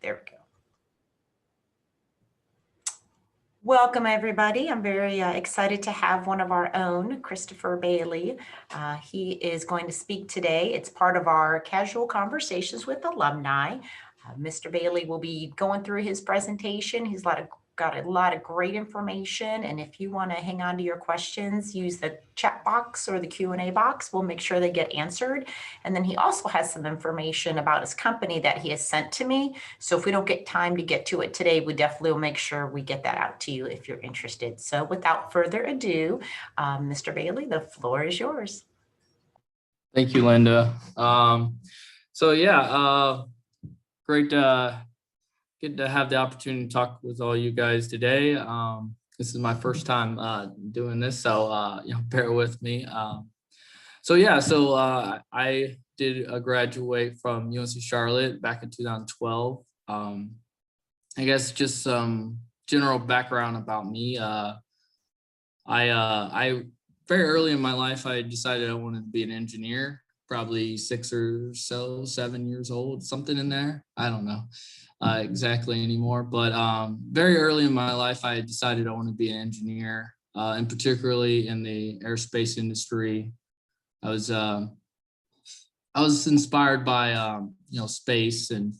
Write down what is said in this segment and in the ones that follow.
There we go. Welcome, everybody. I'm very excited to have one of our own, Christopher Bailey. He is going to speak today. It's part of our casual conversations with alumni. Mr. Bailey will be going through his presentation. He's got a lot of great information. And if you want to hang on to your questions, use the chat box or the Q&A box. We'll make sure they get answered. And then he also has some information about his company that he has sent to me. So if we don't get time to get to it today, we definitely will make sure we get that out to you if you're interested. So without further ado, Mr. Bailey, the floor is yours. Thank you, Linda. Great good to have the opportunity to talk with all you guys today. This is my first time doing this, so bear with me. I did graduate from UNC Charlotte back in 2012. I guess just some general background about me. I very early in my life, I decided I wanted to be an engineer, probably 6 or so, 7 years old, something in there. I don't know exactly anymore, but very early in my life, I decided I wanted to be an engineer, and particularly in the aerospace industry. I was inspired by space and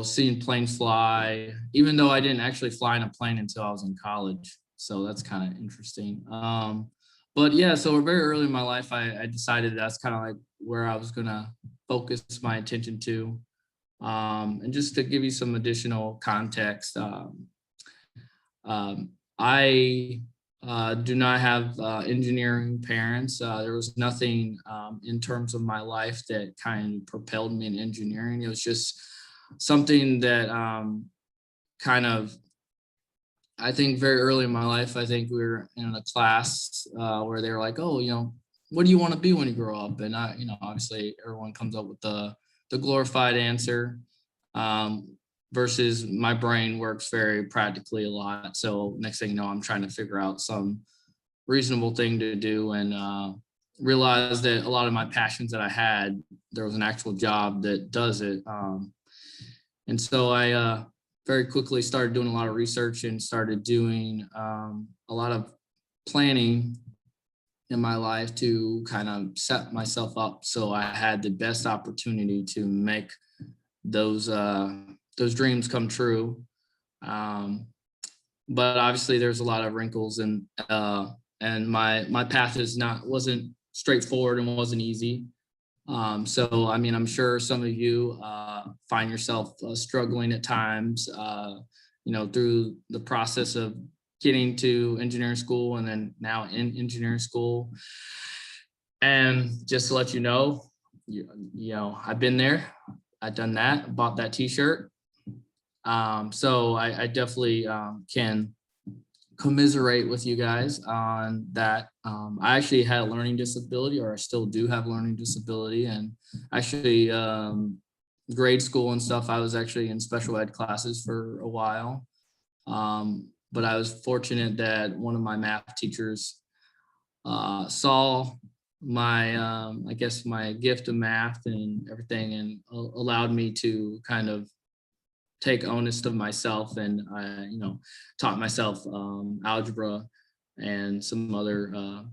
seeing planes fly, even though I didn't actually fly in a plane until I was in college. So that's kind of interesting. So very early in my life, I decided that's kind of like where I was gonna focus my attention to. And just to give you some additional context, I do not have engineering parents. There was nothing in terms of my life that kind of propelled me in engineering. It was just something that I think very early in my life, I think we were in a class where they were like, oh, what do you want to be when you grow up? And obviously everyone comes up with the glorified answer, versus my brain works very practically a lot. So next thing you know, I'm trying to figure out some reasonable thing to do, and realized that a lot of my passions that I had, there was an actual job that does it. And so I very quickly started doing a lot of research and started doing a lot of planning in my life to kind of set myself up so I had the best opportunity to make those dreams come true. But obviously there's a lot of wrinkles, and my path wasn't straightforward and wasn't easy. I'm sure some of you find yourself struggling at times, through the process of getting to engineering school and then now in engineering school. And just to let you know, I've been there, I've done that, bought that t-shirt. So I definitely can commiserate with you guys on that. I actually had a learning disability, or I still do have learning disability, and actually grade school and stuff, I was actually in special ed classes for a while. But I was fortunate that one of my math teachers saw my, my gift of math and everything, and allowed me to kind of take onus of myself, and I, taught myself algebra and some other,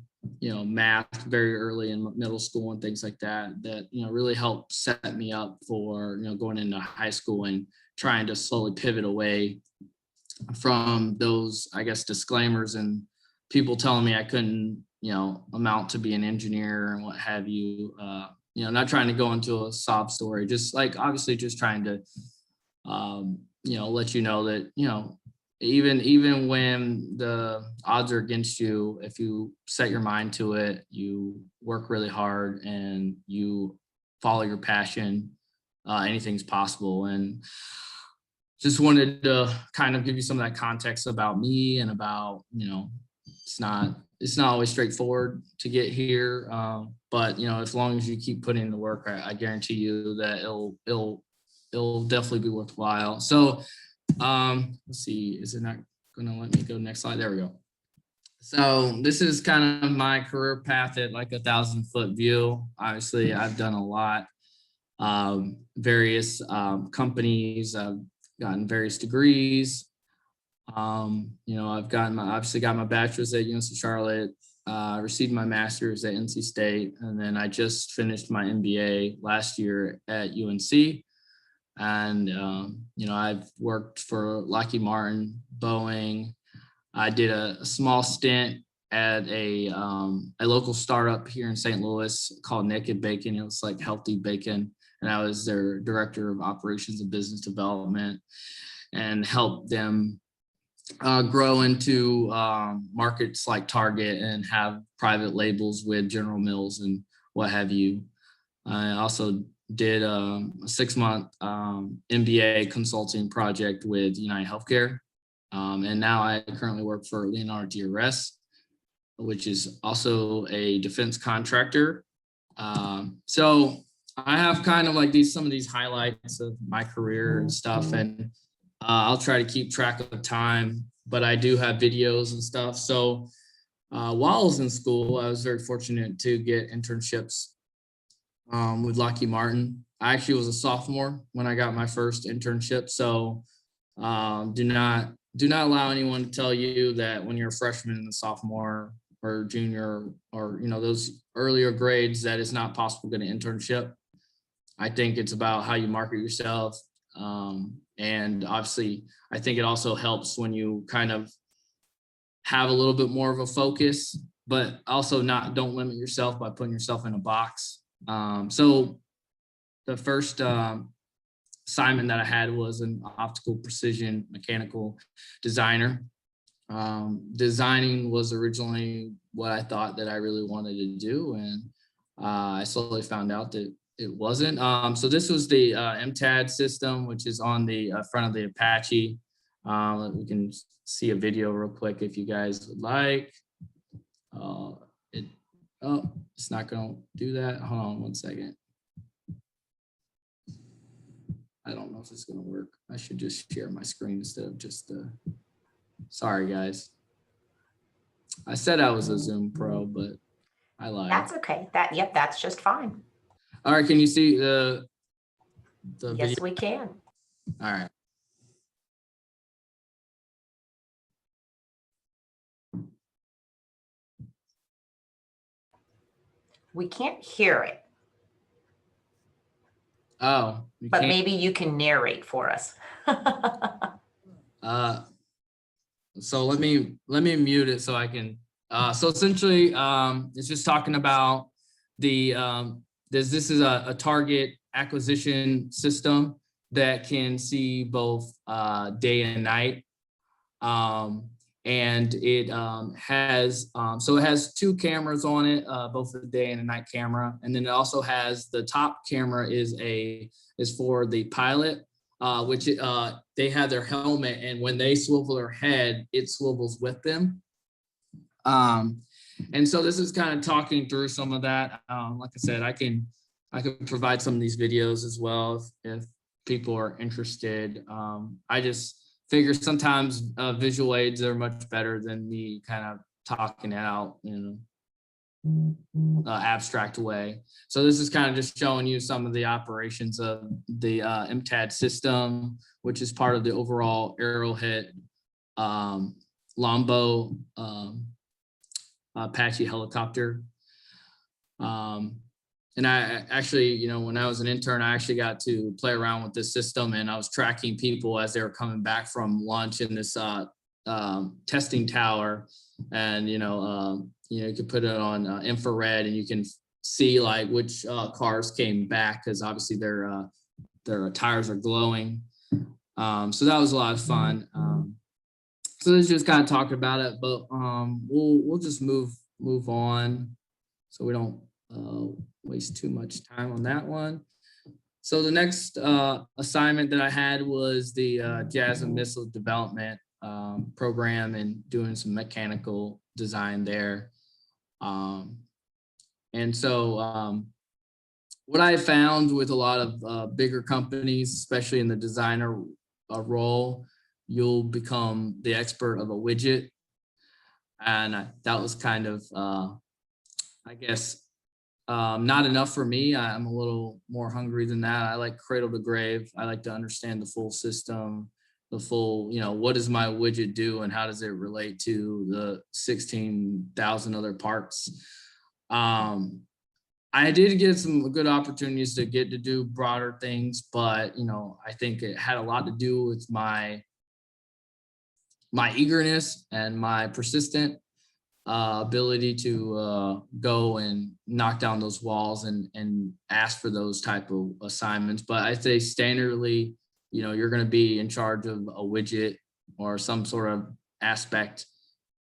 math very early in middle school and things like that, really helped set me up for, going into high school and trying to slowly pivot away from those, disclaimers and people telling me I couldn't, amount to be an engineer and what have you, not trying to go into a sob story, just obviously just trying to, let you know that, even when the odds are against you, if you set your mind to it, you work really hard and you follow your passion, anything's possible. And just wanted to kind of give you some of that context about me and about, it's not always straightforward to get here. But, as long as you keep putting in the work, I guarantee you that it'll definitely be worthwhile. So let's see, is it not going to let me go next slide? There we go. So this is kind of my career path at like 1,000-foot view. Obviously, I've done a lot. various companies. I've gotten various degrees. I've obviously got my bachelor's at UNC Charlotte, received my master's at NC State, and then I just finished my MBA last year at UNC. And, I've worked for Lockheed Martin, Boeing. I did a small stint at a local startup here in St. Louis called Naked Bacon. It was like healthy bacon. And I was their director of operations and business development and helped them grow into markets like Target and have private labels with General Mills and what have you. I also did a 6-month MBA consulting project with United Healthcare. And now I currently work for Leonardo DRS, which is also a defense contractor. So I have kind of like some of these highlights of my career and stuff, and I'll try to keep track of time, but I do have videos and stuff. So while I was in school, I was very fortunate to get internships with Lockheed Martin. I actually was a sophomore when I got my first internship. So do not allow anyone to tell you that when you're a freshman and a sophomore or junior or those earlier grades that it's not possible to get an internship. I think it's about how you market yourself. And obviously, I think it also helps when you kind of have a little bit more of a focus, but also don't limit yourself by putting yourself in a box. So the first assignment that I had was an optical precision mechanical designer. Designing was originally what I thought that I really wanted to do, and I slowly found out that it wasn't. So this was the MTAD system, which is on the front of the Apache. We can see a video real quick if you guys would like. It's not going to do that. Hold on one second. I don't know if it's going to work. I should just share my screen instead of just sorry, guys. I said I was a Zoom pro, but I lied. That's okay. That's just fine. All right, can you see the Yes, video? we can. All right. We can't hear it. Oh, but maybe you can narrate for us. So let me mute it so I can. So essentially, it's just talking about the this is a target acquisition system that can see both day and night. And it has so it has 2 cameras on it, both a day and a night camera, and then it also has the top camera is for the pilot, which they have their helmet, and when they swivel their head, it swivels with them. And so this is kind of talking through some of that. Like I said, I can provide some of these videos as well if people are interested. I just figure sometimes visual aids are much better than me kind of talking it out in an abstract way. So this is kind of just showing you some of the operations of the MTAD system, which is part of the overall Arrowhead Lombo Apache helicopter. And I actually, when I was an intern, I actually got to play around with this system, and I was tracking people as they were coming back from lunch in this testing tower. And, you could put it on infrared, and you can see like which cars came back, because obviously their tires are glowing. So that was a lot of fun. So this is just kind of talking about it, but we'll just move on so we don't waste too much time on that one. So the next assignment that I had was the JASM missile development program, and doing some mechanical design there. And so what I found with a lot of bigger companies, especially in the designer role, you'll become the expert of a widget. And that was kind of, I guess, Not enough for me. I'm a little more hungry than that. I like cradle to grave. I like to understand the full system, the full, what does my widget do and how does it relate to the 16,000 other parts? I did get some good opportunities to get to do broader things, but I think it had a lot to do with my eagerness and my persistent ability to go and knock down those walls and ask for those type of assignments. But I say standardly, you're going to be in charge of a widget or some sort of aspect,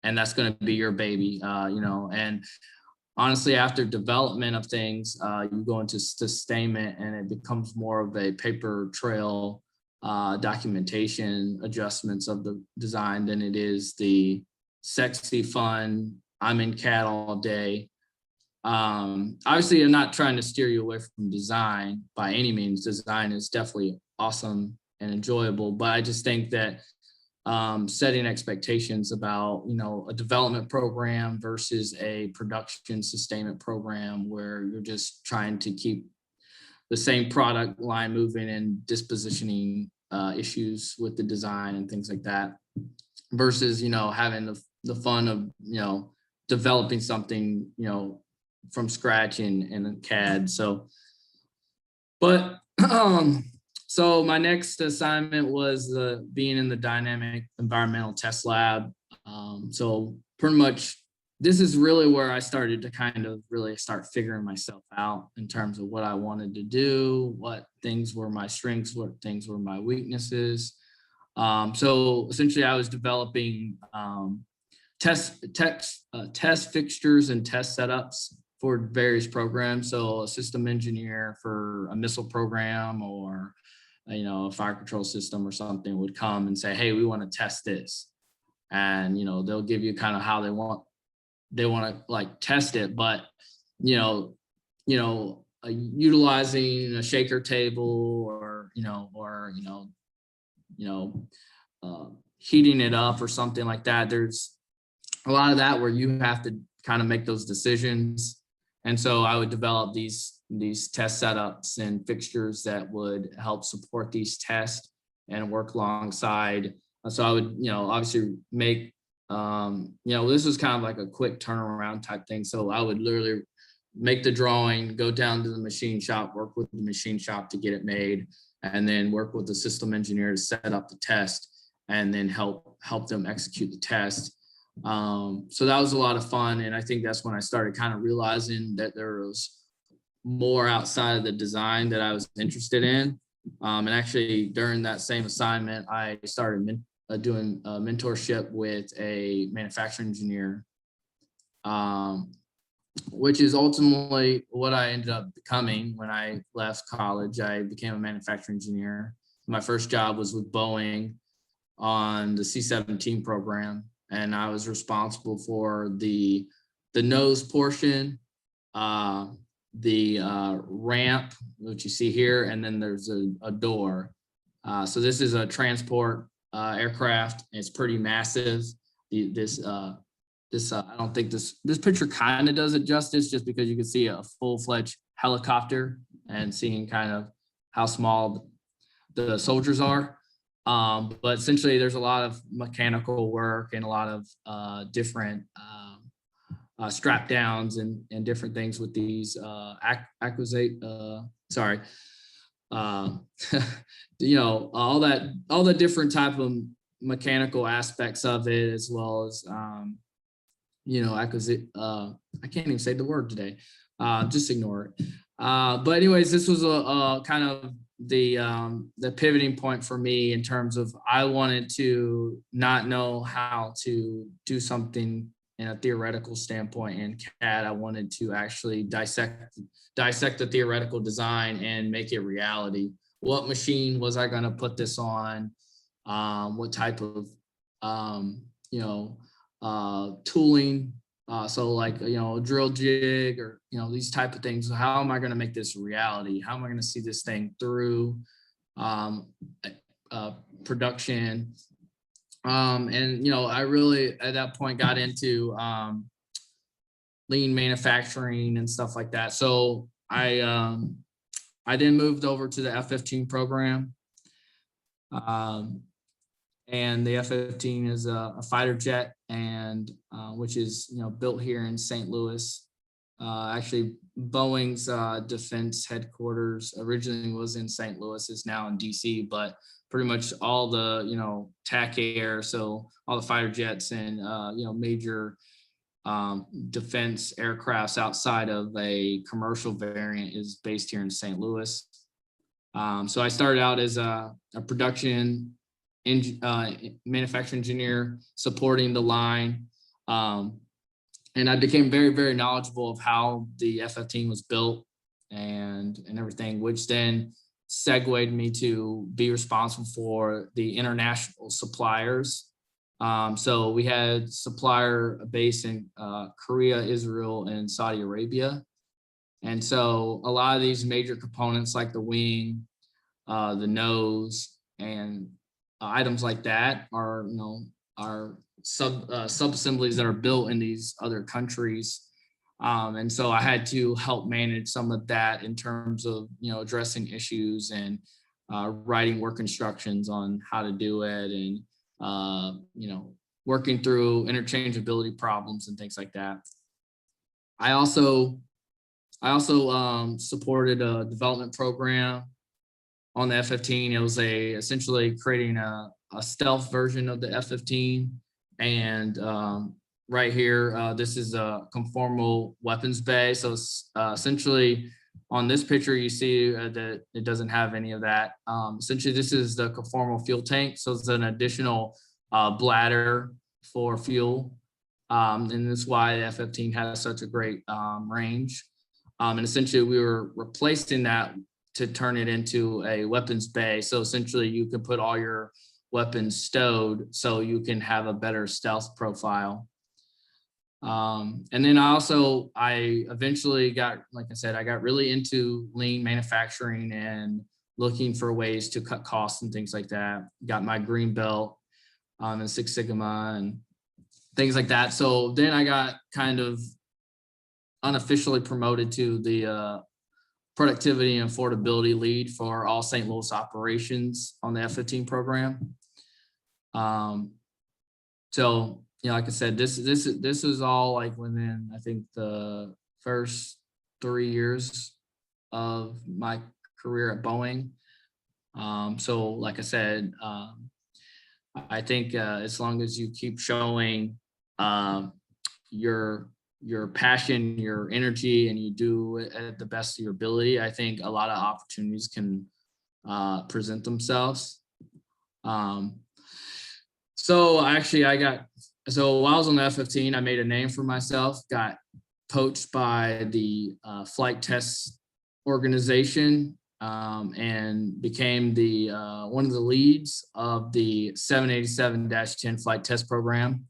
and that's going to be your baby, and honestly, after development of things, you go into sustainment and it becomes more of a paper trail documentation adjustments of the design than it is the sexy, fun, I'm in CAD all day. Obviously, I'm not trying to steer you away from design by any means. Design is definitely awesome and enjoyable, but I just think that setting expectations about, a development program versus a production sustainment program where you're just trying to keep the same product line moving and dispositioning issues with the design and things like that versus, having the fun of, developing something, from scratch in CAD. So, but so my next assignment was being in the dynamic environmental test lab. So pretty much this is really where I started to kind of really start figuring myself out in terms of what I wanted to do, what things were my strengths, what things were my weaknesses. So essentially I was developing test fixtures and test setups for various programs. So a system engineer for a missile program or a fire control system or something would come and say, hey, we want to test this. And, they'll give you kind of how they want to like test it, but, utilizing a shaker table or, heating it up or something like that. There's a lot of that where you have to kind of make those decisions. And so I would develop these test setups and fixtures that would help support these tests and work alongside. So I would, obviously make, this was kind of like a quick turnaround type thing. So I would literally make the drawing, go down to the machine shop, work with the machine shop to get it made, and then work with the system engineer to set up the test and then help them execute the test. So that was a lot of fun. And I think that's when I started kind of realizing that there was more outside of the design that I was interested in. And actually during that same assignment, I started doing a mentorship with a manufacturing engineer, which is ultimately what I ended up becoming when I left college. I became a manufacturing engineer. My first job was with Boeing on the C-17 program. And I was responsible for the nose portion, the ramp, which you see here, and then there's a door. So this is a transport aircraft. It's pretty massive. I don't think this picture kind of does it justice, just because you can see a full-fledged helicopter and seeing kind of how small the soldiers are. But essentially there's a lot of mechanical work and a lot of different strap downs and different things with these all the different type of mechanical aspects of it, as well as I can't even say the word today, just ignore it. But anyways, this was a kind of the pivoting point for me in terms of I wanted to not know how to do something in a theoretical standpoint in CAD. I wanted to actually dissect the theoretical design and make it reality. What machine was I going to put this on? What type of tooling? So like, a drill jig or, these type of things. How am I going to make this a reality? How am I going to see this thing through production? And, I really at that point got into lean manufacturing and stuff like that. So I then moved over to the F-15 program. And the F-15 is a fighter jet, and which is built here in St. Louis. Actually, Boeing's defense headquarters originally was in St. Louis, is now in DC, but pretty much all the TAC Air, so all the fighter jets and major defense aircrafts outside of a commercial variant is based here in St. Louis. So I started out as a production manufacturing engineer supporting the line. And I became very, very knowledgeable of how the F-15 was built and everything, which then segued me to be responsible for the international suppliers. So we had supplier base in Korea, Israel, and Saudi Arabia. And so a lot of these major components like the wing, the nose, and items like that are sub-assemblies that are built in these other countries. And so I had to help manage some of that in terms of addressing issues and writing work instructions on how to do it, and working through interchangeability problems and things like that. I also supported a development program on the F-15. It was essentially creating a stealth version of the F-15. And right here, this is a conformal weapons bay. So essentially on this picture, you see that it doesn't have any of that. Essentially, this is the conformal fuel tank. So it's an additional bladder for fuel. And that's why the F-15 has such a great range. And essentially, we were replacing that to turn it into a weapons bay. So essentially, you can put all your weapons stowed so you can have a better stealth profile. And then I eventually got, like I said, I got really into lean manufacturing and looking for ways to cut costs and things like that. Got my green belt in Six Sigma and things like that. So then I got kind of unofficially promoted to the productivity and affordability lead for all St. Louis operations on the F-15 program. So, like I said, this is all like within, I think, the first 3 years of my career at Boeing. So like I said, I think as long as you keep showing your passion, your energy, and you do it at the best of your ability, I think a lot of opportunities can present themselves. So actually while I was on the F-15, I made a name for myself, got poached by the flight test organization, and became the one of the leads of the 787-10 flight test program.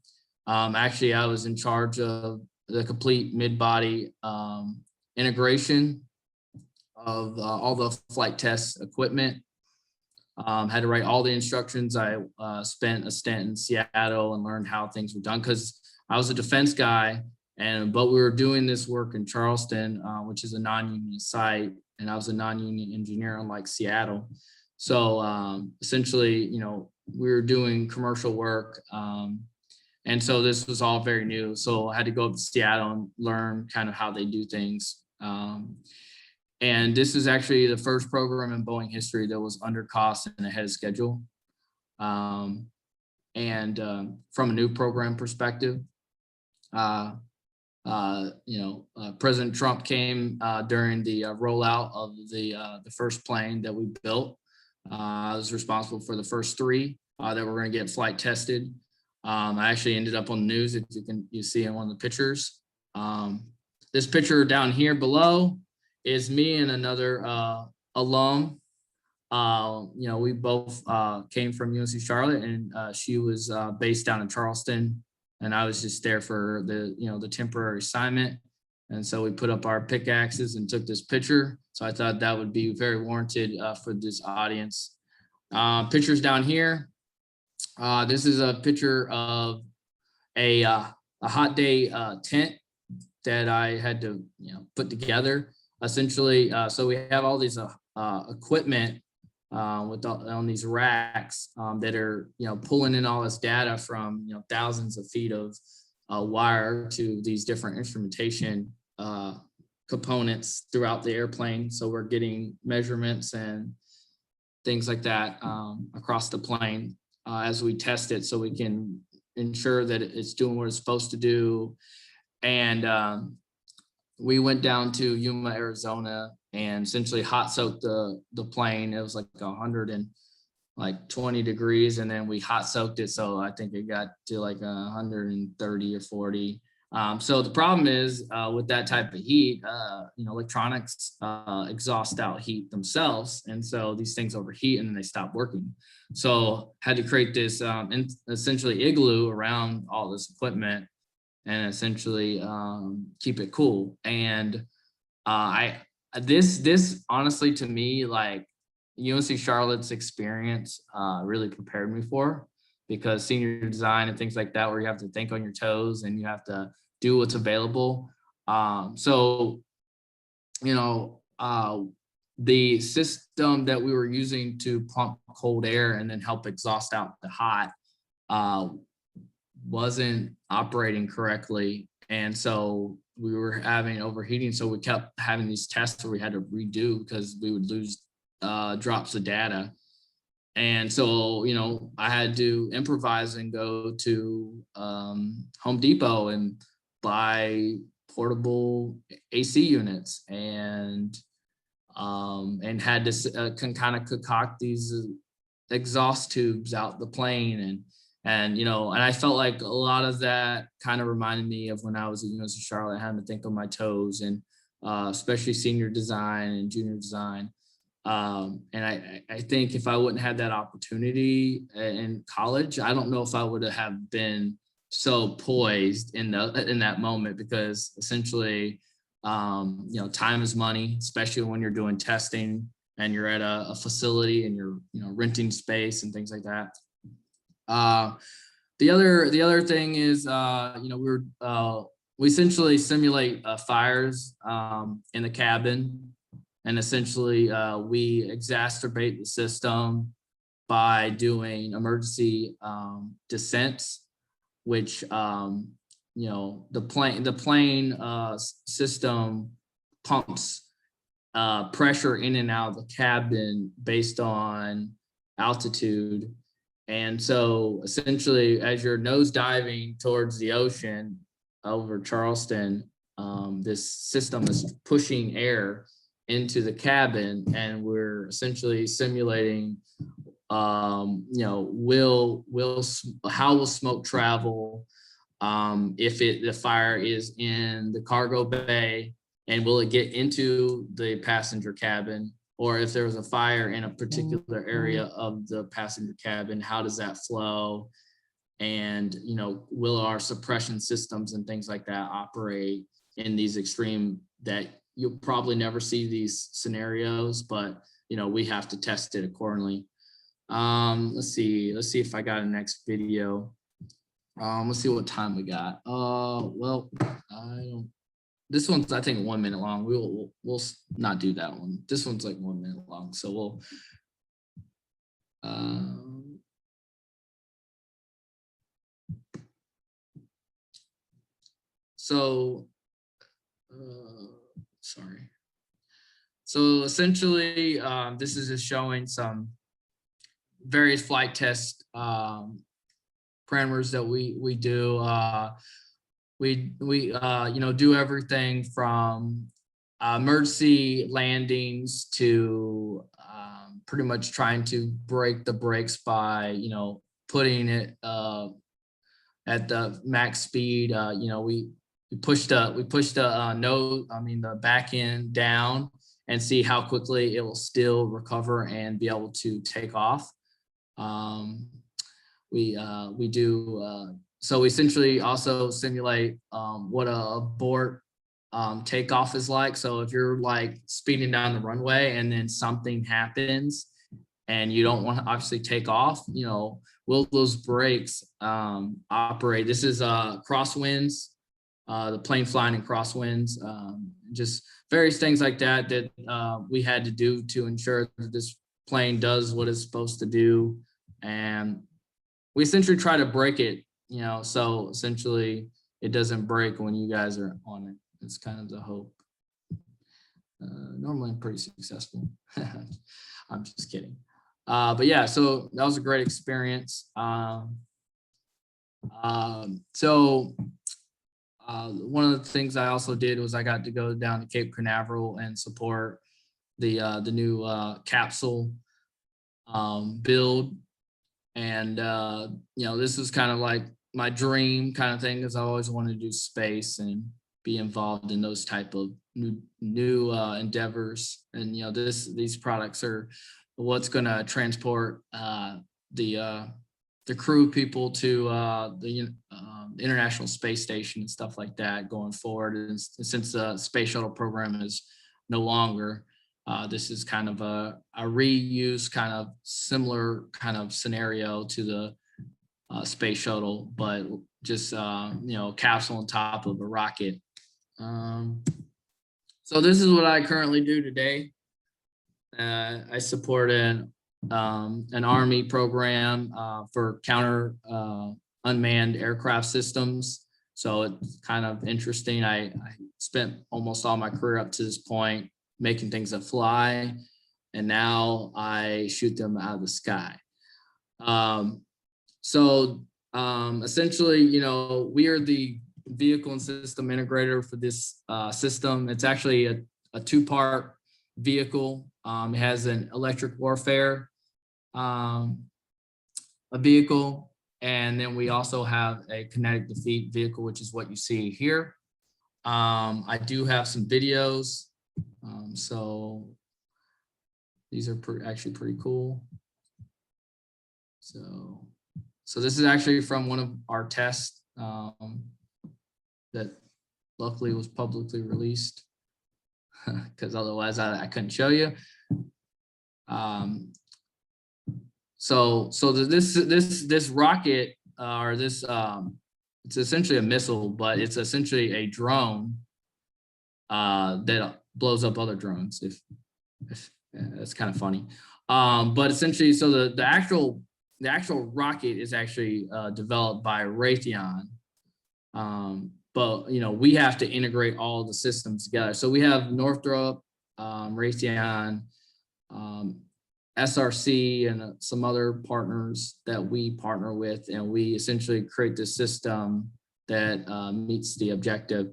Actually, I was in charge of the complete mid-body integration of all the flight test equipment. Had to write all the instructions. I spent a stint in Seattle and learned how things were done because I was a defense guy, but we were doing this work in Charleston, which is a non-union site, and I was a non-union engineer, unlike Seattle. So essentially, we were doing commercial work. And so this was all very new. So I had to go up to Seattle and learn kind of how they do things. And this is actually the first program in Boeing history that was under cost and ahead of schedule. And from a new program perspective, President Trump came during the rollout of the first plane that we built. I was responsible for the first three that were going to get flight tested. I actually ended up on the news, if you see in one of the pictures. This picture down here below is me and another alum. We both came from UNC Charlotte, and she was based down in Charleston, and I was just there for the temporary assignment. And so we put up our pickaxes and took this picture. So I thought that would be very warranted for this audience. Pictures down here. This is a picture of a hot day tent that I had to, put together. Essentially, so we have all these equipment on these racks that are, pulling in all this data from, thousands of feet of wire to these different instrumentation components throughout the airplane. So we're getting measurements and things like that across the plane as we test it, so we can ensure that it's doing what it's supposed to do. And we went down to Yuma, Arizona, and essentially hot soaked the plane. It was like 120 degrees, and then we hot soaked it. So I think it got to like 130 or 40. So the problem is with that type of heat, electronics exhaust out heat themselves. And so these things overheat and then they stop working. So had to create this essentially igloo around all this equipment and essentially keep it cool. And this honestly, to me, like UNC Charlotte's experience really prepared me for, because senior design and things like that, where you have to think on your toes and you have to do what's available. So, the system that we were using to pump cold air and then help exhaust out the hot wasn't operating correctly. And so we were having overheating. So we kept having these tests where we had to redo because we would lose drops of data. And so, I had to improvise and go to Home Depot and buy portable AC units and had to kind of concoct these exhaust tubes out the plane. And I felt like a lot of that kind of reminded me of when I was at University of Charlotte, having to think on my toes, and especially senior design and junior design. And I think if I wouldn't have that opportunity in college, I don't know if I would have been so poised in that moment, because essentially, time is money, especially when you're doing testing and you're at a facility and you're, renting space and things like that. The other thing is, we essentially simulate fires in the cabin, and essentially we exacerbate the system by doing emergency descents, which the plane system pumps pressure in and out of the cabin based on altitude. And so essentially, as you're nose diving towards the ocean over Charleston, this system is pushing air into the cabin, and we're essentially simulating, how will smoke travel if the fire is in the cargo bay, and will it get into the passenger cabin, or if there was a fire in a particular area of the passenger cabin, how does that flow? And, will our suppression systems and things like that operate in these extreme, that you'll probably never see these scenarios, but, we have to test it accordingly. Let's see if I got a next video. Let's see what time we got. Well, this one's, I think, 1 minute long. We'll not do that one. This one's like 1 minute long. So we'll, sorry. So essentially, this is just showing some various flight test parameters that we do. We do everything from emergency landings to pretty much trying to break the brakes by putting it at the max speed. We push the back end down and see how quickly it will still recover and be able to take off. We do so we essentially also simulate what a abort takeoff is like. So if you're like speeding down the runway and then something happens and you don't want to obviously take off, will those brakes operate? This is crosswinds the plane flying in crosswinds, just various things like that that we had to do to ensure that this plane does what it's supposed to do. And we essentially try to break it, so essentially it doesn't break when you guys are on it. It's kind of the hope. Normally I'm pretty successful. I'm just kidding. But yeah, so that was a great experience. One of the things I also did was I got to go down to Cape Canaveral and support the new capsule build. And this is kind of like my dream kind of thing, because I always wanted to do space and be involved in those type of new endeavors. And these products are what's going to transport the crew people to the International Space Station and stuff like that going forward. And since the space shuttle program is no longer, this is kind of a reuse, kind of similar kind of scenario to the space shuttle, but just capsule on top of a rocket. So this is what I currently do today. I support an Army program for counter unmanned aircraft systems. So it's kind of interesting. I spent almost all my career up to this point making things that fly, and now I shoot them out of the sky. Essentially, we are the vehicle and system integrator for this system. It's actually a two-part vehicle. It has an electric warfare a vehicle, and then we also have a kinetic defeat vehicle, which is what you see here. I do have some videos, so these are actually pretty cool. So this is actually from one of our tests that luckily was publicly released, because otherwise I couldn't show you. This rocket, or this it's essentially a missile, but it's essentially a drone that blows up other drones. If that's kind of funny, but essentially, so the actual rocket is actually developed by Raytheon. But we have to integrate all the systems together. So we have Northrop, Raytheon, SRC, and some other partners that we partner with, and we essentially create this system that meets the objective.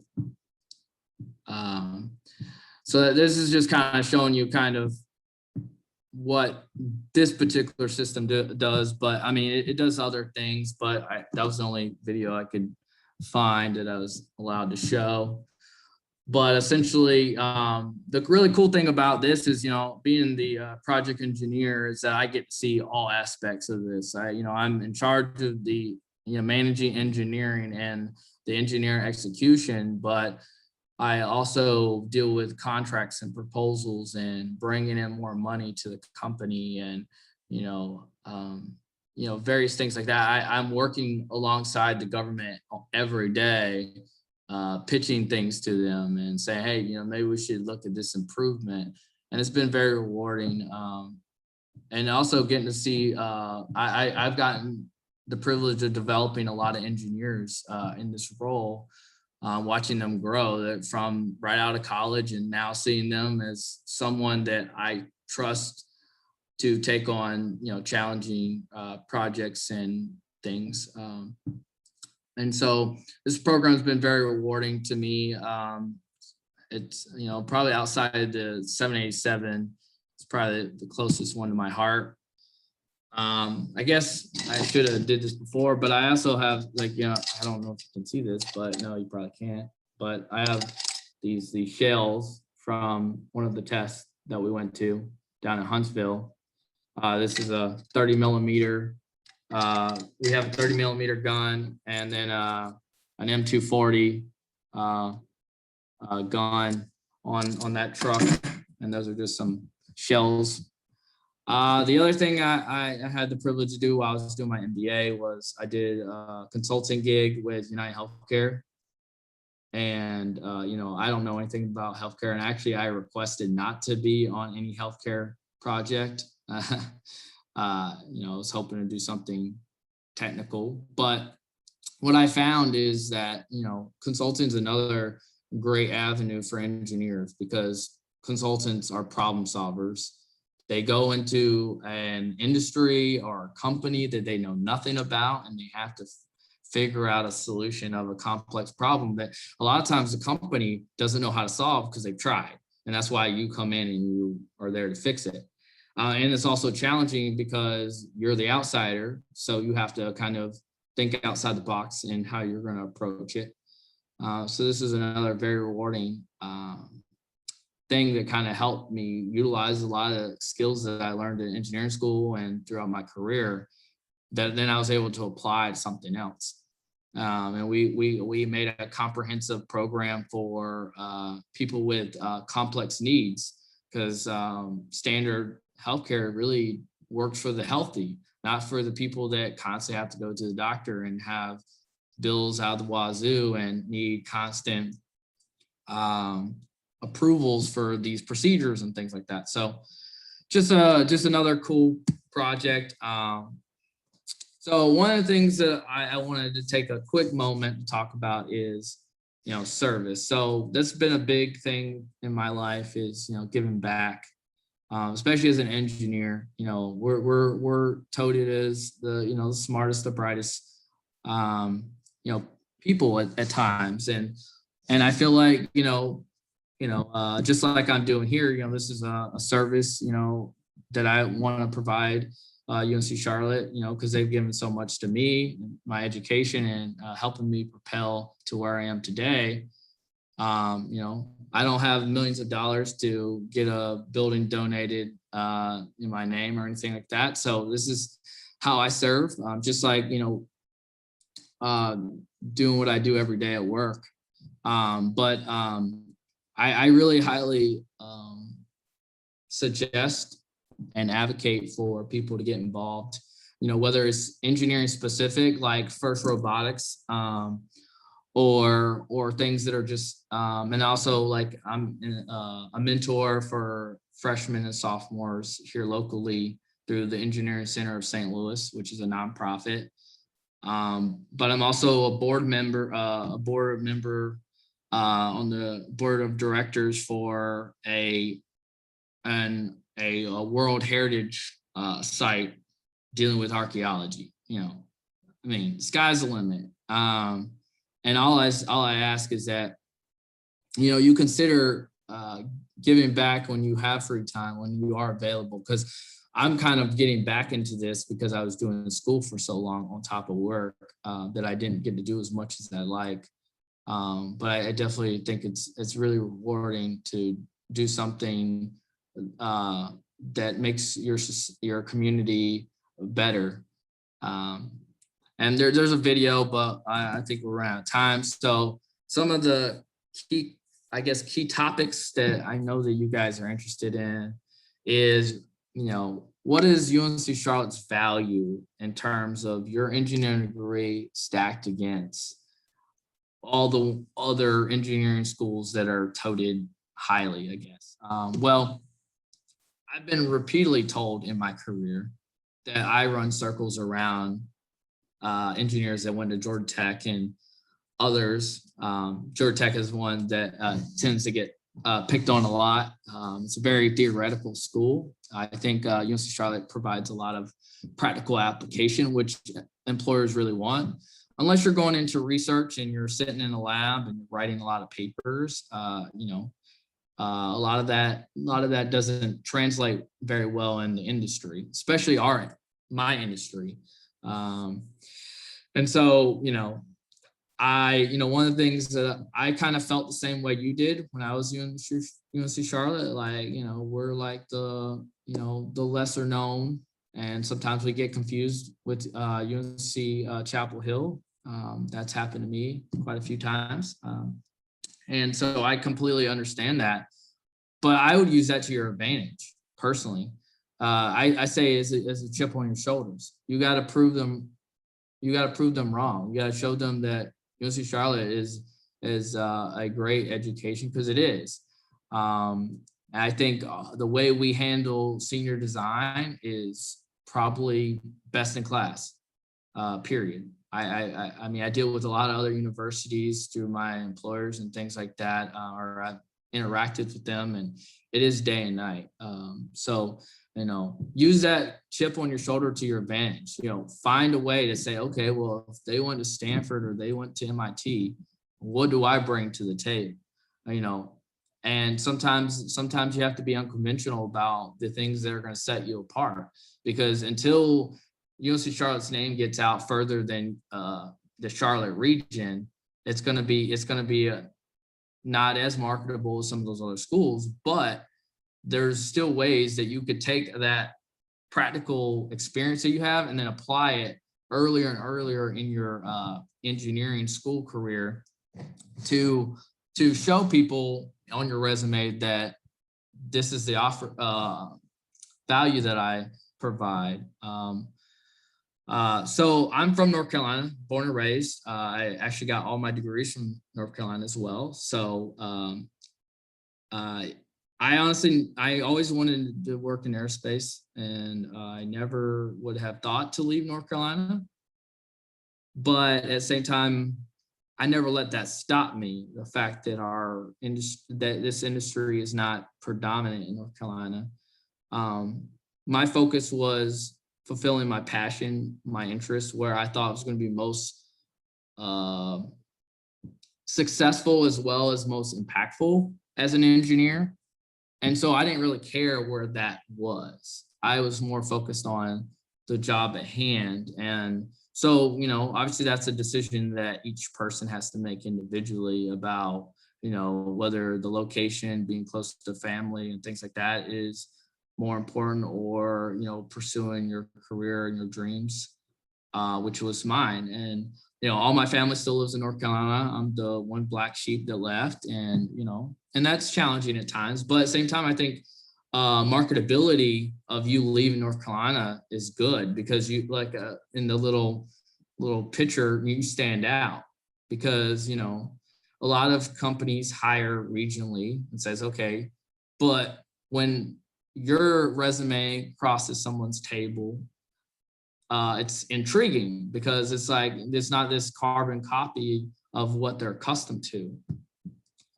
So this is just kind of showing you kind of what this particular system does, but I mean, it does other things, but that was the only video I could find that I was allowed to show. But essentially, the really cool thing about this is, being the project engineer, is that I get to see all aspects of this. I'm in charge of the, managing engineering and the engineering execution, but I also deal with contracts and proposals and bringing in more money to the company, and, various things like that. I'm working alongside the government every day, pitching things to them and saying, hey, maybe we should look at this improvement. And it's been very rewarding. And also getting to see, I've gotten the privilege of developing a lot of engineers in this role, watching them grow from right out of college, and now seeing them as someone that I trust to take on, challenging projects and things. And so this program has been very rewarding to me. It's, probably outside the 787, it's probably the closest one to my heart. I guess I should have did this before, but I also have, I don't know if you can see this, but no, you probably can't. But I have these shells from one of the tests that we went to down in Huntsville. This is a 30 millimeter. We have a 30 millimeter gun, and then an M240 gun on that truck, and those are just some shells. The other thing I had the privilege to do while I was doing my MBA was I did a consulting gig with United Healthcare, And, I don't know anything about healthcare. And actually, I requested not to be on any healthcare project. I was hoping to do something technical. But what I found is that, consulting is another great avenue for engineers because consultants are problem solvers. They go into an industry or a company that they know nothing about, and they have to figure out a solution of a complex problem that a lot of times the company doesn't know how to solve because they've tried. And that's why you come in and you are there to fix it. And it's also challenging because you're the outsider. So you have to kind of think outside the box and how you're going to approach it. So this is another very rewarding thing that kind of helped me utilize a lot of skills that I learned in engineering school and throughout my career that then I was able to apply to something else. And we made a comprehensive program for people with complex needs because standard healthcare really works for the healthy, not for the people that constantly have to go to the doctor and have bills out the wazoo and need constant approvals for these procedures and things like that. So just another cool project. So one of the things that I wanted to take a quick moment to talk about is, service. So that's been a big thing in my life is, giving back, especially as an engineer. We're touted as the smartest, the brightest, people at times, and I feel like just like I'm doing here, this is a service, that I want to provide. UNC Charlotte, because they've given so much to me, my education, and helping me propel to where I am today. I don't have millions of dollars to get a building donated in my name or anything like that. So this is how I serve, just like, doing what I do every day at work. But I really highly suggest and advocate for people to get involved, whether it's engineering specific, like FIRST Robotics, or things that are just, and also like I'm a mentor for freshmen and sophomores here locally through the Engineering Center of St. Louis, which is a nonprofit. But I'm also a board member on the board of directors for a World Heritage site dealing with archaeology. Sky's the limit. And all I ask is that, you consider giving back when you have free time, when you are available, because I'm kind of getting back into this because I was doing school for so long on top of work that I didn't get to do as much as I like. But I definitely think it's really rewarding to do something that makes your community better. And there's a video, but I think we're out of time. So some of the key topics that I know that you guys are interested in is, what is UNC Charlotte's value in terms of your engineering degree stacked against all the other engineering schools that are touted highly, I guess. Well, I've been repeatedly told in my career that I run circles around engineers that went to Georgia Tech and others. Georgia Tech is one that tends to get picked on a lot. It's a very theoretical school. I think UNC Charlotte provides a lot of practical application, which employers really want. Unless you're going into research and you're sitting in a lab and writing a lot of papers, a lot of that doesn't translate very well in the industry, especially my industry. And so, one of the things that I kind of felt the same way you did when I was UNC Charlotte, we're like the lesser known, and sometimes we get confused with UNC Chapel Hill. That's happened to me quite a few times. And so I completely understand that, but I would use that to your advantage personally. I say as a chip on your shoulders. You got to prove them wrong. You got to show them that UNC Charlotte is is a great education, because it is. And I think the way we handle senior design is probably best in class, period. I mean, I deal with a lot of other universities through my employers and things like that, or I've interacted with them, and it is day and night. So, you know, use that chip on your shoulder to your advantage. You know, find a way to say, okay, well, if they went to Stanford or they went to MIT, what do I bring to the table? You know, and sometimes you have to be unconventional about the things that are going to set you apart, because until UNC Charlotte's name gets out further than the Charlotte region, it's going to be not as marketable as some of those other schools. But there's still ways that you could take that practical experience that you have and then apply it earlier and earlier in your engineering school career to show people on your resume that this is the offer value that I provide. So I'm from North Carolina, born and raised. I actually got all my degrees from North Carolina as well. So I always wanted to work in aerospace, and I never would have thought to leave North Carolina. But at the same time, I never let that stop me. The fact that this industry is not predominant in North Carolina. My focus was fulfilling my passion, my interest, where I thought it was going to be most successful as well as most impactful as an engineer. And so I didn't really care where that was. I was more focused on the job at hand. And so, you know, obviously that's a decision that each person has to make individually about, you know, whether the location, being close to family and things like that is more important, or, you know, pursuing your career and your dreams, which was mine. And, you know, all my family still lives in North Carolina. I'm the one black sheep that left, and, you know, and that's challenging at times. But at the same time, I think marketability of you leaving North Carolina is good, because you, like in the little picture, you stand out, because, you know, a lot of companies hire regionally and says, okay, but when your resume crosses someone's table, it's intriguing, because it's like, it's not this carbon copy of what they're accustomed to.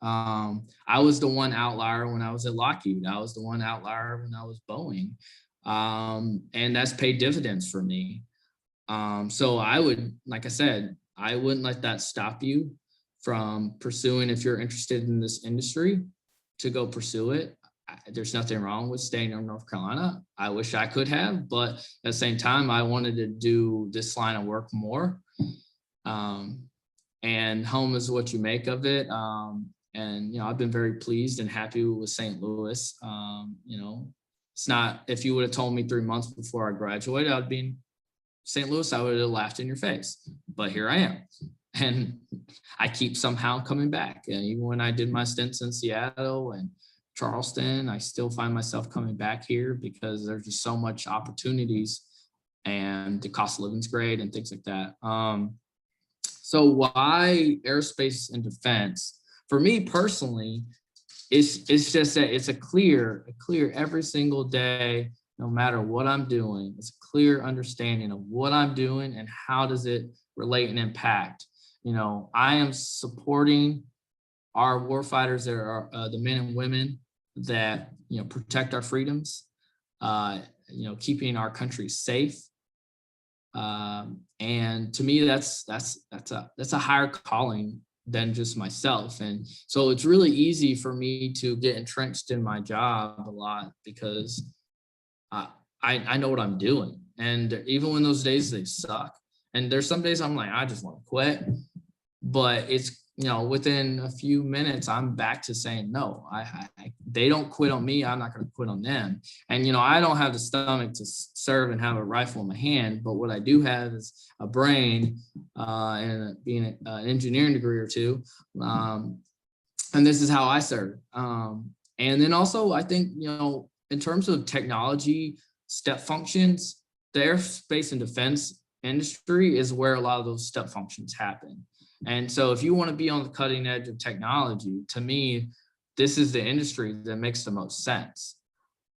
I was the one outlier when I was at Lockheed. I was the one outlier when I was Boeing. And that's paid dividends for me. So I would, like I said, I wouldn't let that stop you from pursuing, if you're interested in this industry, to go pursue it. There's nothing wrong with staying in North Carolina. I wish I could have, but at the same time, I wanted to do this line of work more. And home is what you make of it. And, you know, I've been very pleased and happy with St. Louis. You know, it's not, if you would have told me 3 months before I graduated, I'd be in St. Louis, I would have laughed in your face, but here I am. And I keep somehow coming back. And even when I did my stints in Seattle and Charleston, I still find myself coming back here, because there's just so much opportunities, and the cost of living is great and things like that. So why aerospace and defense? For me personally, it's just that it's a clear every single day, no matter what I'm doing, it's a clear understanding of what I'm doing and how does it relate and impact. You know, I am supporting our warfighters that are the men and women that, you know, protect our freedoms, you know, keeping our country safe. And to me, that's a higher calling than just myself. And so it's really easy for me to get entrenched in my job a lot, because I know what I'm doing. And even when those days they suck, and there's some days I'm like, I just want to quit, but it's, you know, within a few minutes, I'm back to saying, no, they don't quit on me. I'm not going to quit on them. And, you know, I don't have the stomach to serve and have a rifle in my hand, but what I do have is a brain and being an engineering degree or two. And this is how I serve. And then also, I think, you know, in terms of technology, step functions, the aerospace and defense industry is where a lot of those step functions happen. And so if you want to be on the cutting edge of technology, to me, this is the industry that makes the most sense.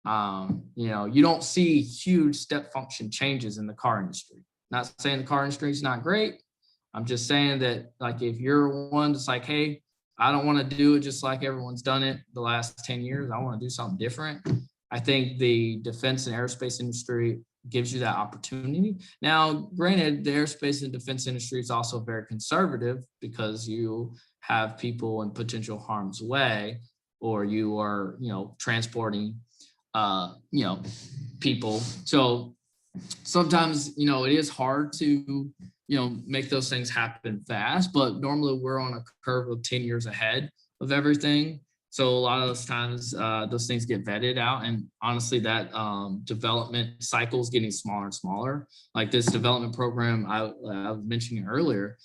You know, you don't see huge step function changes in the car industry. Not saying the car industry is not great. I'm just saying that, like, if you're one that's like, hey, I don't want to do it just like everyone's done it the last 10 years. I want to do something different. I think the defense and aerospace industry gives you that opportunity. Now, granted, the aerospace and defense industry is also very conservative because you have people in potential harm's way, or you are, you know, transporting, you know, people. So sometimes, you know, it is hard to, you know, make those things happen fast, but normally we're on a curve of 10 years ahead of everything. So a lot of those times, those things get vetted out, and honestly, that development cycle is getting smaller and smaller. Like this development program I was mentioning earlier,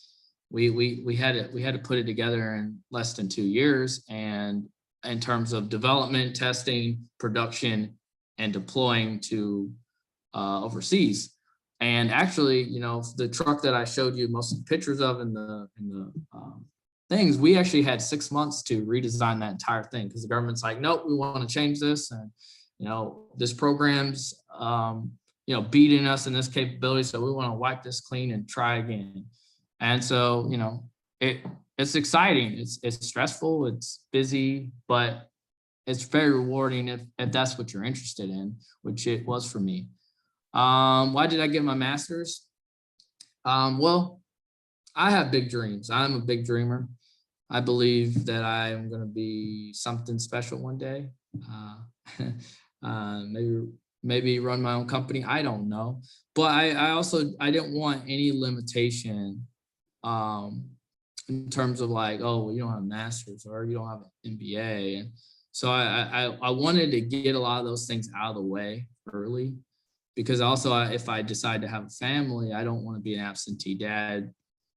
we had to put it together in less than 2 years, and in terms of development, testing, production, and deploying to overseas. And actually, you know, the truck that I showed you most of the pictures of in the things, we actually had 6 months to redesign that entire thing because the government's like, nope, we want to change this, and you know, this program's you know, beating us in this capability, so we want to wipe this clean and try again. And so, you know, it's exciting, it's stressful, it's busy, but it's very rewarding if that's what you're interested in, which it was for me. Why did I get my master's? Well, I have big dreams. I'm a big dreamer. I believe that I am going to be something special one day. Maybe run my own company. I don't know. But I didn't want any limitation in terms of like, oh, well, you don't have a master's or you don't have an MBA. And so I wanted to get a lot of those things out of the way early, because also if I decide to have a family, I don't want to be an absentee dad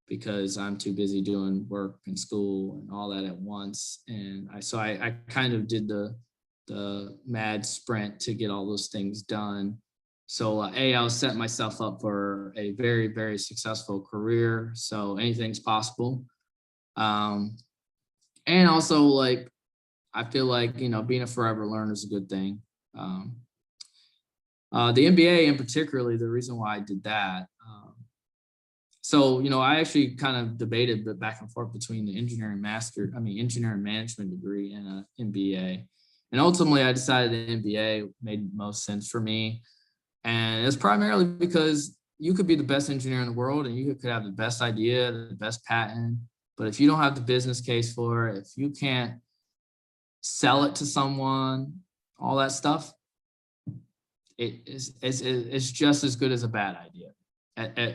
because I'm too busy doing work and school and all that at once. And I kind of did the mad sprint to get all those things done. So I was setting myself up for a very, very successful career. So anything's possible. And also, like, I feel like, you know, being a forever learner is a good thing. The MBA in particularly, the reason why I did that. So, you know, I actually kind of debated back and forth between the engineering management degree and an MBA. And ultimately I decided the MBA made most sense for me. And it's primarily because you could be the best engineer in the world and you could have the best idea, the best patent, but if you don't have the business case for it, if you can't sell it to someone, all that stuff, it's just as good as a bad idea,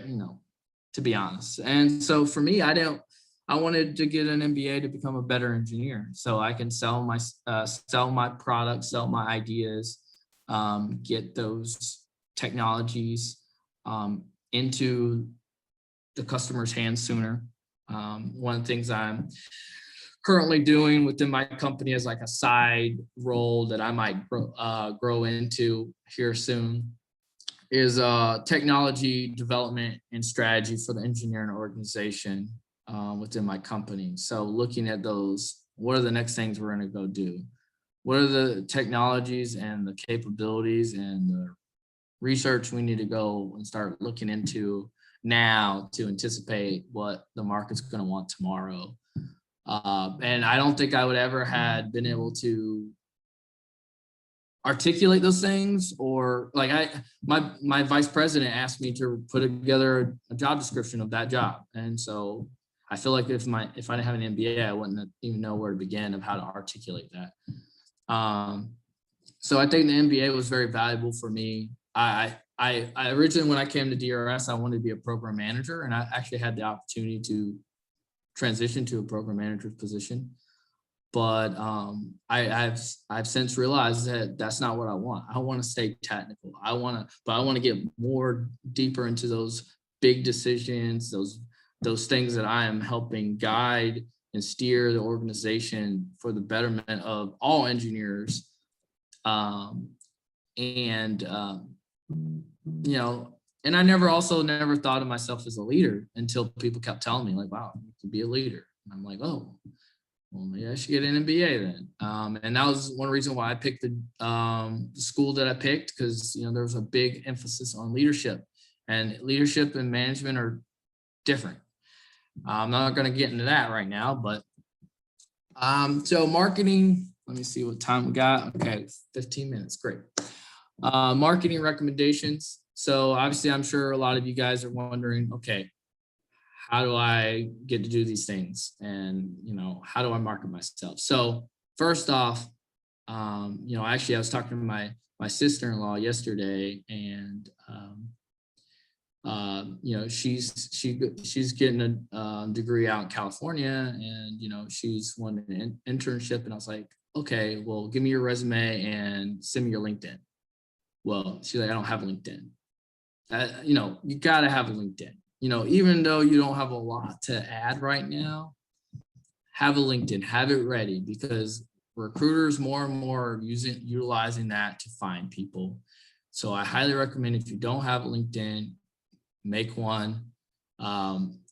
you know, to be honest. And so for me, I wanted to get an MBA to become a better engineer, so I can sell my products, sell my ideas, get those technologies into the customer's hands sooner. One of the things I'm currently doing within my company is like a side role that I might grow into here soon is technology development and strategy for the engineering organization within my company. So looking at those, what are the next things we're going to go do? What are the technologies and the capabilities and the research we need to go and start looking into now to anticipate what the market's going to want tomorrow? And I don't think I would ever had been able to articulate those things, or like my vice president asked me to put together a job description of that job. And so I feel like if I didn't have an MBA, I wouldn't even know where to begin of how to articulate that. So I think the MBA was very valuable for me. I originally, when I came to DRS, I wanted to be a program manager, and I actually had the opportunity to transition to a program manager's position. But I've since realized that that's not what I want. I want to stay technical. I want to get more deeper into those big decisions, those things that I am helping guide and steer the organization for the betterment of all engineers. You know, and I never thought of myself as a leader until people kept telling me like, wow, you can be a leader. And I'm like, oh, well, maybe I should get an MBA then. And that was one reason why I picked the school that I picked, because, you know, there was a big emphasis on leadership, and leadership and management are different. I'm not going to get into that right now, but so marketing, let me see what time we got. Okay, 15 minutes, great. Marketing recommendations. So obviously, I'm sure a lot of you guys are wondering, okay, how do I get to do these things? And, you know, how do I market myself? So first off, you know, actually I was talking to my sister-in-law yesterday, and, you know, she's getting a degree out in California, and, you know, she's wanting an internship. And I was like, okay, well, give me your resume and send me your LinkedIn. Well, she's like, I don't have LinkedIn. You know, you got to have a LinkedIn. You know, even though you don't have a lot to add right now, have a LinkedIn, have it ready, because recruiters more and more are utilizing that to find people. So I highly recommend, if you don't have a LinkedIn, make one.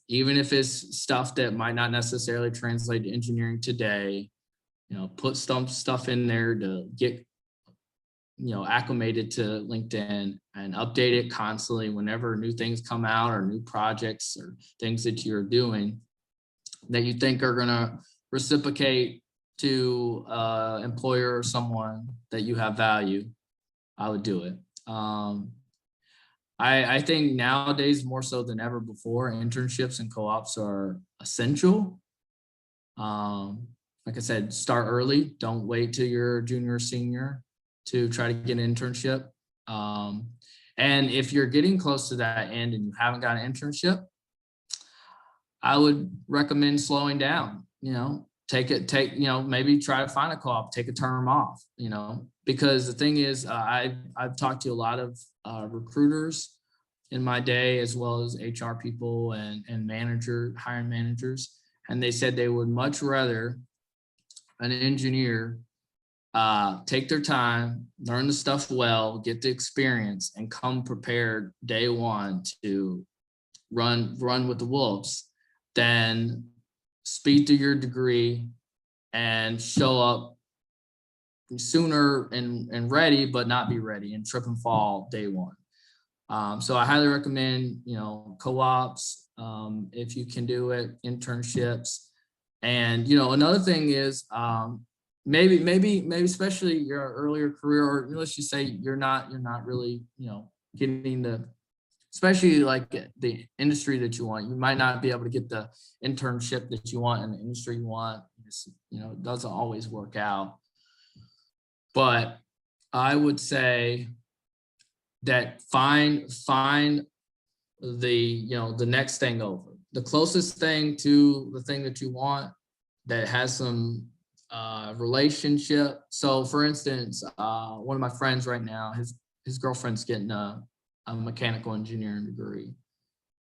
Even if it's stuff that might not necessarily translate to engineering today, you know, put some stuff in there to get, you know, acclimated to LinkedIn, and update it constantly whenever new things come out, or new projects or things that you're doing that you think are going to reciprocate to employer or someone that you have value. I would do it. I think nowadays, more so than ever before, internships and co-ops are essential. Like I said, start early. Don't wait till you're junior or senior to try to get an internship. And if you're getting close to that end and you haven't got an internship, I would recommend slowing down. You know, you know, maybe try to find a co-op, take a term off, you know, because the thing is, I've talked to a lot of recruiters in my day, as well as HR people and hiring managers. And they said they would much rather an engineer take their time, learn the stuff well, get the experience, and come prepared day one to run with the wolves, than speed through your degree and show up sooner and ready, but not be ready, and trip and fall day one. So I highly recommend, you know, co-ops, if you can do it, internships. And, you know, another thing is, maybe especially your earlier career, or let's just say you're not really, you know, getting especially like the industry that you want. You might not be able to get the internship that you want in the industry you want. You know, it doesn't always work out. But I would say that find the, you know, the next thing over, the closest thing to the thing that you want, that has some relationship. So for instance, one of my friends right now, his girlfriend's getting a mechanical engineering degree.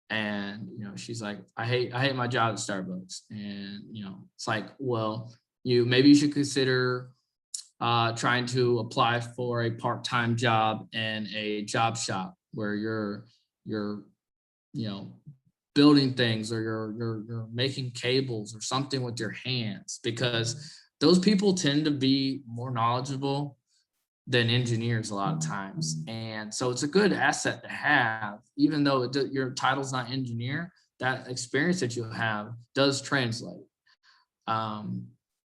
And, you know, she's like, I hate my job at Starbucks. And, you know, it's like, well, maybe you should consider trying to apply for a part-time job in a job shop where you're, you know, building things, or you're making cables or something with your hands, because those people tend to be more knowledgeable than engineers a lot of times. And so it's a good asset to have, even though your title's not engineer, that experience that you have does translate.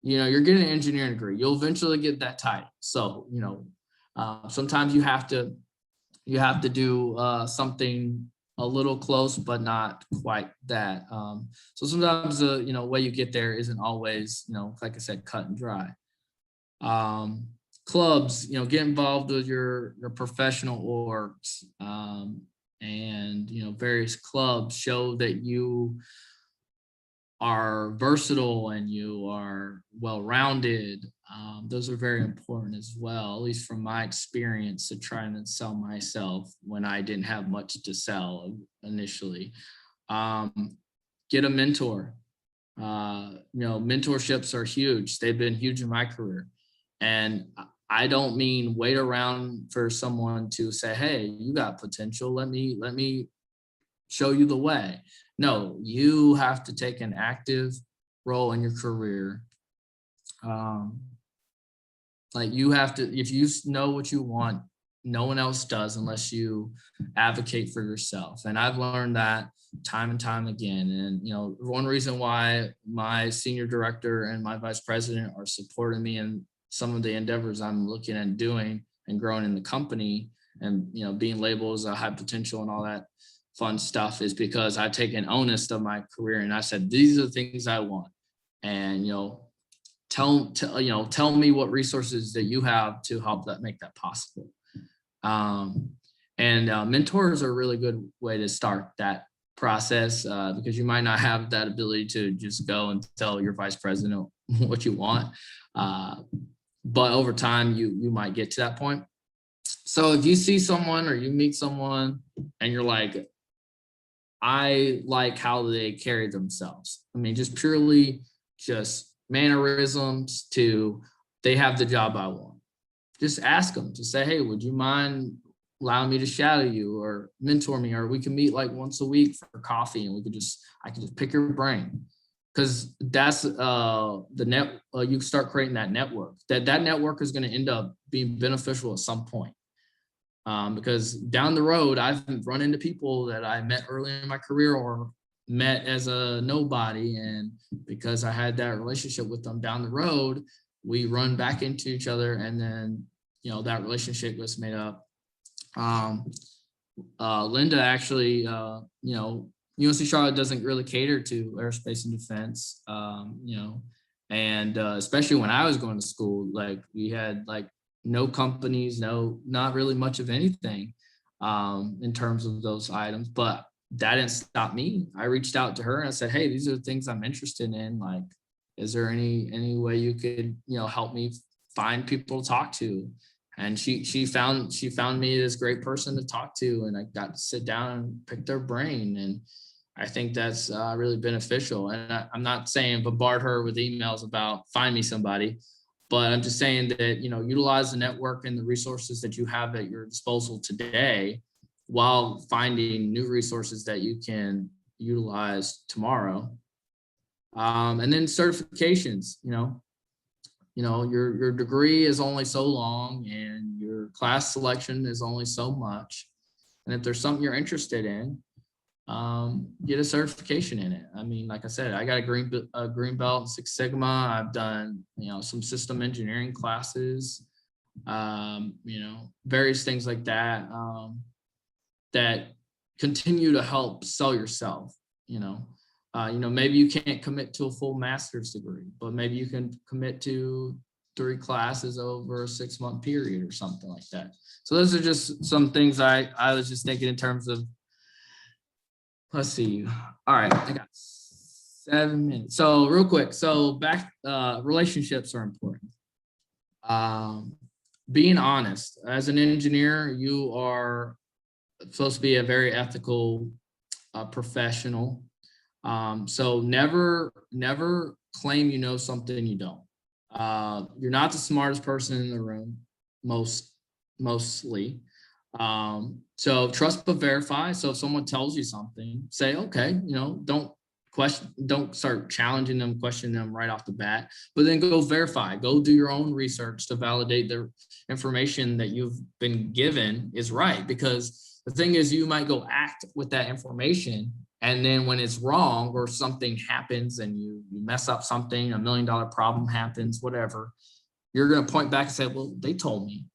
You know, you're getting an engineering degree, you'll eventually get that title. So, you know, sometimes you have to do something a little close, but not quite that. So sometimes the, you know, way you get there isn't always, you know, like I said, cut and dry. Clubs, you know, get involved with your professional orgs, and, you know, various clubs show that you are versatile and you are well-rounded. Those are very important as well, at least from my experience, to try and sell myself when I didn't have much to sell initially. Get a mentor. You know, mentorships are huge. They've been huge in my career. And I don't mean wait around for someone to say, hey, you got potential. Let me show you the way. No, you have to take an active role in your career. Like you have to, if you know what you want, no one else does unless you advocate for yourself. And I've learned that time and time again. And, one reason why my senior director and my vice president are supporting me in some of the endeavors I'm looking at doing and growing in the company and, being labeled as a high potential and all that fun stuff is because I've taken onus of my career and I said, these are the things I want. And, tell me what resources that you have to help make that possible. Mentors are a really good way to start that process because you might not have that ability to just go and tell your vice president what you want. But over time, you might get to that point. So if you see someone or you meet someone and you're like, I like how they carry themselves. I mean, just purely just mannerisms to they have the job I want. Just ask them to say, hey, would you mind allowing me to shadow you or mentor me? Or we can meet like once a week for coffee and I can just pick your brain. Because that's you can start creating that network. That network is going to end up being beneficial at some point. Because down the road, I've run into people that I met early in my career or met as a nobody. And because I had that relationship with them down the road, we run back into each other. And then, that relationship was made up. Linda actually, UNC Charlotte doesn't really cater to aerospace and defense, and especially when I was going to school, like we had like no companies, not really much of anything in terms of those items, but that didn't stop me. I reached out to her and I said, hey, these are the things I'm interested in. Like, is there any way you could, help me find people to talk to? And she found me this great person to talk to, and I got to sit down and pick their brain. And I think that's really beneficial. And I'm not saying bombard her with emails about find me somebody, but I'm just saying that, utilize the network and the resources that you have at your disposal today while finding new resources that you can utilize tomorrow. And then certifications, your degree is only so long and your class selection is only so much. And if there's something you're interested in, get a certification in it. I mean, like I said, I got a green belt in Six Sigma. I've done, some system engineering classes, various things like that, that continue to help sell yourself, maybe you can't commit to a full master's degree, but maybe you can commit to 3 classes over a 6-month period or something like that. So those are just some things I was just thinking in terms of, let's see. All right, I got 7 minutes. So real quick, so back, relationships are important. Being honest, as an engineer, you are supposed to be a very ethical professional. So never claim you know something you don't. You're not the smartest person in the room, mostly. So trust but verify. So if someone tells you something, say, okay, don't start challenging them, questioning them right off the bat, but then go verify, go do your own research to validate the information that you've been given is right. Because the thing is, you might go act with that information, and then when it's wrong or something happens and you mess up something, $1 million problem happens, whatever, you're going to point back and say, well, they told me.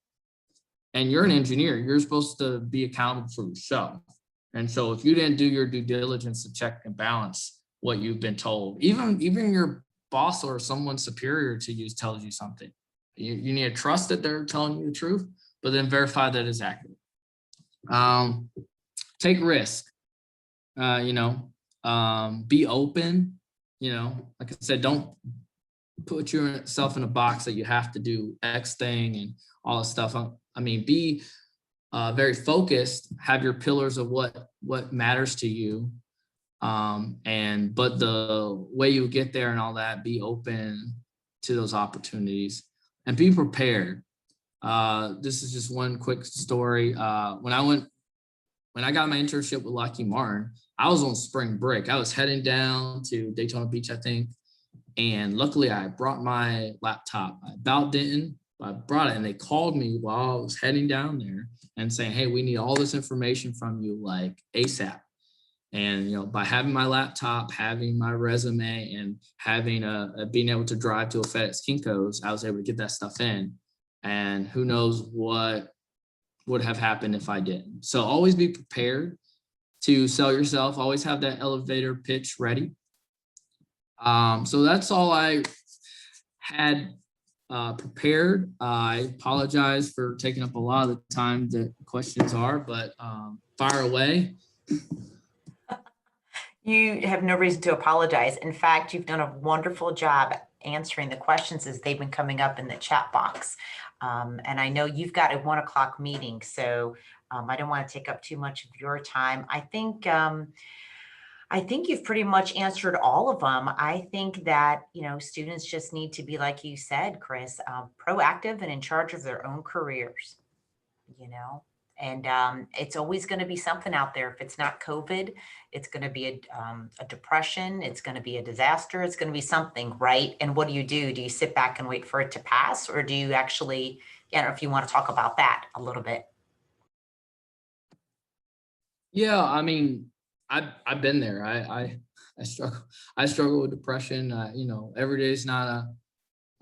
And you're an engineer, you're supposed to be accountable for yourself. And so if you didn't do your due diligence to check and balance what you've been told, even your boss or someone superior to you tells you something, you need to trust that they're telling you the truth, but then verify that it's accurate. Take risk, be open, like I said, don't put yourself in a box that you have to do X thing and all this stuff. I mean, be very focused, have your pillars of what matters to you. But the way you get there and all that, be open to those opportunities and be prepared. This is just one quick story. When I got my internship with Lockheed Martin, I was on spring break. I was heading down to Daytona Beach, I think. And luckily I brought my laptop. I about didn't, but I brought it, and they called me while I was heading down there and saying, hey, we need all this information from you like ASAP. And, by having my laptop, having my resume, and having being able to drive to a FedEx Kinko's, I was able to get that stuff in. And who knows what would have happened if I didn't. So always be prepared to sell yourself. Always have that elevator pitch ready. So that's all I had prepared. I apologize for taking up a lot of the time that questions are, but fire away. You have no reason to apologize. In fact, you've done a wonderful job answering the questions as they've been coming up in the chat box. And I know you've got a 1 o'clock meeting, so I don't want to take up too much of your time. I think you've pretty much answered all of them. I think that, students just need to be, like you said, Chris, proactive and in charge of their own careers, and it's always going to be something out there. If it's not COVID, it's going to be a depression. It's going to be a disaster. It's going to be something, right? And what do? Do you sit back and wait for it to pass? Or do you actually, I don't know if you want to talk about that a little bit. Yeah, I mean, I've been there. I struggle with depression. Every day is not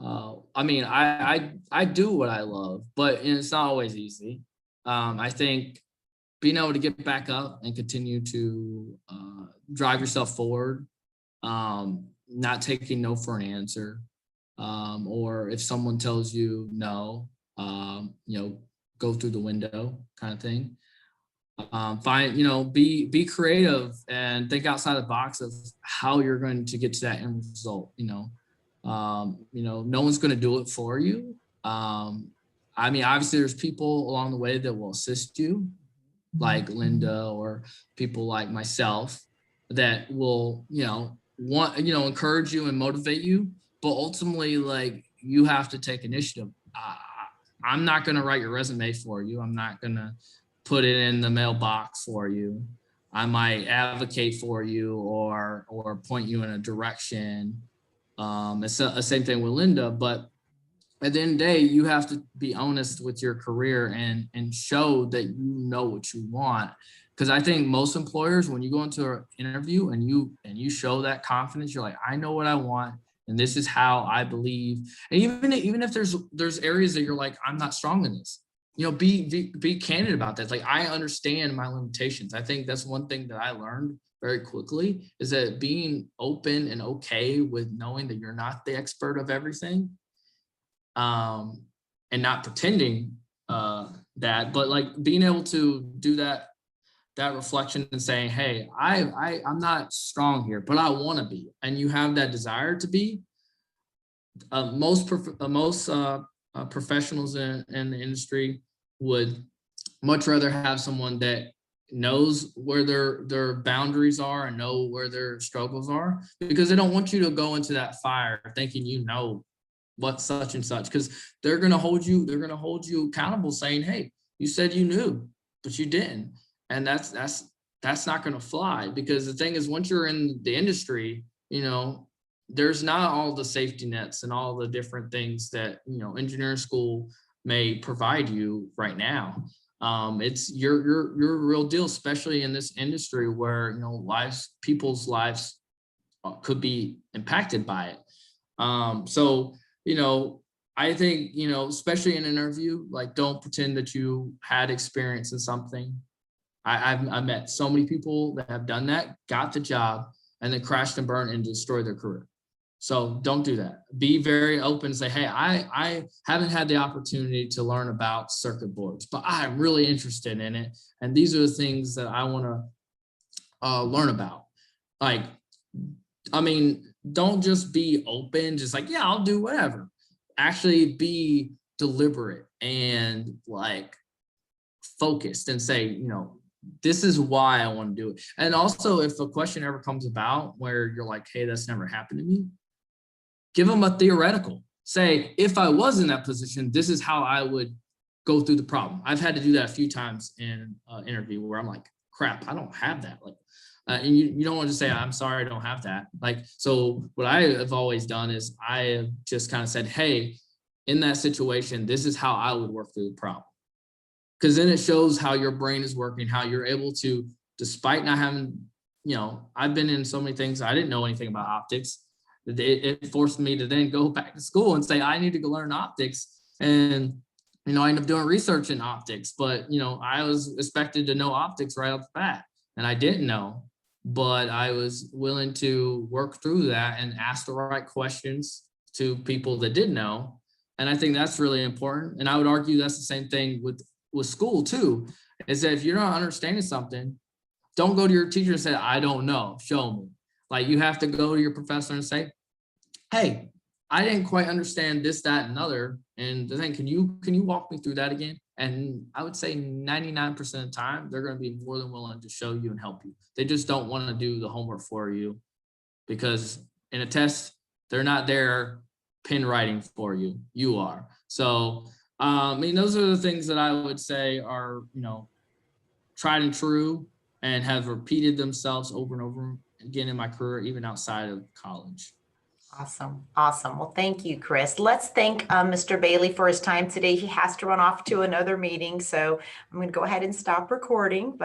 I do what I love, but it's not always easy. I think being able to get back up and continue to drive yourself forward, not taking no for an answer, or if someone tells you no, go through the window kind of thing. Be creative and think outside the box of how you're going to get to that end result. No one's going to do it for you. Obviously there's people along the way that will assist you, like Linda or people like myself that will, encourage you and motivate you. But ultimately, like, you have to take initiative. I'm not going to write your resume for you. I'm not going to put it in the mailbox for you. I might advocate for you or point you in a direction. It's the same thing with Linda, but at the end of the day, you have to be honest with your career and show that you know what you want. Because I think most employers, when you go into an interview and you show that confidence, you're like, I know what I want, and this is how I believe. And even if there's areas that you're like, I'm not strong in this, be candid about that. Like, I understand my limitations. I think that's one thing that I learned very quickly, is that being open and okay with knowing that you're not the expert of everything. And not pretending that, but like being able to do that reflection and saying, hey, I'm not strong here, but I want to be, and you have that desire to be. Most professionals in the industry would much rather have someone that knows where their boundaries are and know where their struggles are, because they don't want you to go into that fire thinking what such and such, because they're going to hold you accountable, saying, hey, you said you knew, but you didn't. And that's not going to fly, because the thing is, once you're in the industry, there's not all the safety nets and all the different things that, engineering school may provide you right now. It's your real deal, especially in this industry where, people's lives could be impacted by it. So, I think, especially in an interview, like, don't pretend that you had experience in something. I've met so many people that have done that, got the job, and then crashed and burned and destroyed their career. So don't do that. Be very open and say, hey, I haven't had the opportunity to learn about circuit boards, but I'm really interested in it. And these are the things that I want to learn about. Don't just be open, just like, yeah, I'll do whatever. Actually be deliberate and like focused and say, this is why I want to do it. And also, if a question ever comes about where you're like, hey, that's never happened to me, give them a theoretical. Say, if I was in that position, this is how I would go through the problem. I've had to do that a few times in an interview where I'm like, crap, I don't have that. Like, and you don't want to say, I'm sorry, I don't have that. Like, so what I have always done is I have just kind of said, hey, in that situation, this is how I would work through the problem. Because then it shows how your brain is working, how you're able to, despite not having, I've been in so many things, I didn't know anything about optics. It forced me to then go back to school and say, I need to go learn optics. And, I ended up doing research in optics, but, I was expected to know optics right off the bat, and I didn't know, but I was willing to work through that and ask the right questions to people that did know. And I think that's really important. And I would argue that's the same thing with school too, is that if you're not understanding something, don't go to your teacher and say, I don't know, show me. Like, you have to go to your professor and say, hey, I didn't quite understand this, that, and other. And the thing, can you walk me through that again? And I would say 99% of the time, they're going to be more than willing to show you and help you. They just don't want to do the homework for you, because in a test, they're not there pin writing for you. You are. So, those are the things that I would say are, tried and true and have repeated themselves over and over again in my career, even outside of college. Awesome. Awesome. Well, thank you, Chris. Let's thank Mr. Bailey for his time today. He has to run off to another meeting, so I'm going to go ahead and stop recording. But